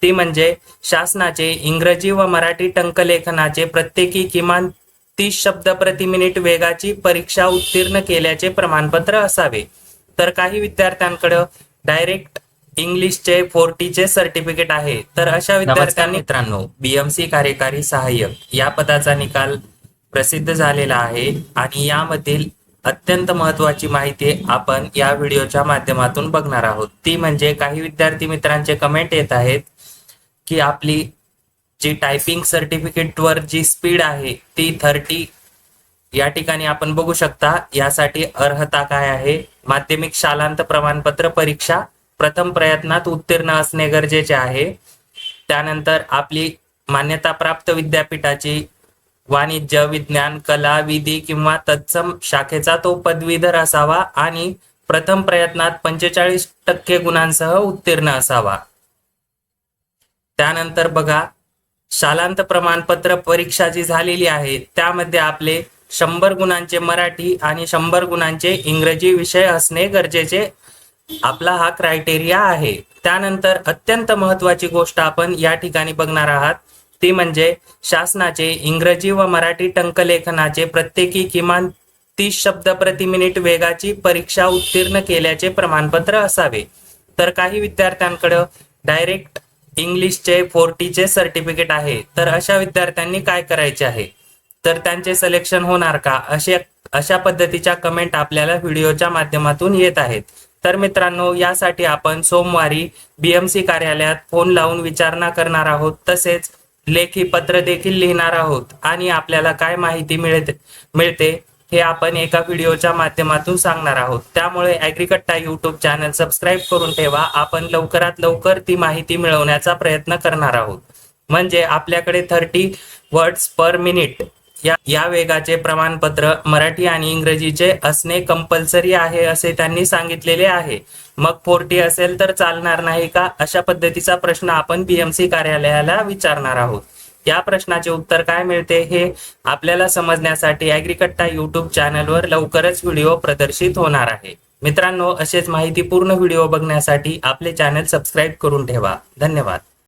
ती म्हणजे शासनाचे इंग्रजी व मराठी टंकलेखनाचे प्रत्येकी किमान 30 शब्द प्रति मिनिट वेगाची परीक्षा उत्तीर्ण केल्याचे प्रमाणपत्र असावे। तर काही विद्यार्थ्यांकडे डायरेक्ट इंग्लिशचे 40चे सर्टिफिकेट आहे। तर अशा विद्यार्थ्यांनी मित्रांनो बीएमसी कार्यकारी सहाय्यक या पदाचा निकाल प्रसिद्ध झालेला आहे आणि यामधील अत्यंत महत्त्वाची माहिती आपण या व्हिडिओच्या माध्यमातून बघणार आहोत। ती म्हणजे काही विद्यार्थी मित्रांचे कमेंट येत आहेत की आपली जी टायपिंग सर्टिफिकेटवर जी स्पीड आहे ती 30 या ठिकाणी आपण बघू शकता। यासाठी अर्हता काय आहे? माध्यमिक शालांत प्रमाणपत्र परीक्षा प्रथम प्रयत्नात उत्तीर्ण असणे गरजेचे आहे। त्यानंतर आपली मान्यताप्राप्त विद्यापीठाची वाणिज्य, विज्ञान, कला, विधी किंवा तत्सम शाखेचा तो पदवीधर असावा आणि प्रथम प्रयत्नात 45% गुणांसह उत्तीर्ण असावा। त्यानंतर बघा, शालांत प्रमाणपत्र परीक्षा जी झालेली आहे त्यामध्ये आपले 100 गुणांचे मराठी आणि 100 गुणांचे इंग्रजी विषय असणे गरजेचे आपला हा क्रायटेरिया आहे। त्यानंतर अत्यंत महत्त्वाची गोष्ट आपण या ठिकाणी बघणार आहात ती म्हणजे शासनाचे इंग्रजी व मराठी टंकलेखनाचे प्रत्येकी किमान 30 शब्द प्रति मिनिट वेगाची परीक्षा उत्तीर्ण केल्याचे प्रमाणपत्र असावे। तर काही विद्यार्थ्यांकडे डायरेक्ट इंग्लिशचे 40चे सर्टिफिकेट आहे। तर अशा विद्यार्थ्यांनी काय करायचे आहे? तर त्यांचे सिलेक्शन होणार का? अशा पद्धतीच्या कमेंट आपल्याला व्हिडिओच्या माध्यमातून येत आहेत। तर मित्रांनो, यासाठी आपण सोमवारी बीएमसी कार्यालयात फोन लावून विचारणा करणार आहोत, तसेच लेखी पत्र देखील लिहिणार आहोत आणि आपल्याला काय माहिती मिळते हे आपण एका व्हिडिओच्या माध्यमातून सांगणार आहोत। त्यामुळे ॲग्रीकट्टा यूट्यूब चॅनल सबस्क्राईब करून ठेवा। आपण लवकरात लवकर ती माहिती मिळवण्याचा प्रयत्न करणार आहोत। म्हणजे आपल्याकडे 30 वर्ड्स पर मिनिट या वेगाचे प्रमाणपत्र मराठी आणि इंग्रजीचे असणे कंपल्सरी आहे असे त्यांनी सांगितलेले आहे। मग 40 असेल तर चालणार नाही का? अशा पद्धतीचा प्रश्न आपण बीएमसी कार्यालयाला विचारणार आहोत। या प्रश्नाचे उत्तर काय मिळते हे आपल्याला समजण्यासाठी ॲग्रीकट्टा यूट्यूब चॅनलवर लवकरच व्हिडिओ प्रदर्शित होणार आहे। मित्रांनो, असेच माहितीपूर्ण व्हिडिओ बघण्यासाठी आपले चॅनल सबस्क्राईब करून ठेवा। धन्यवाद।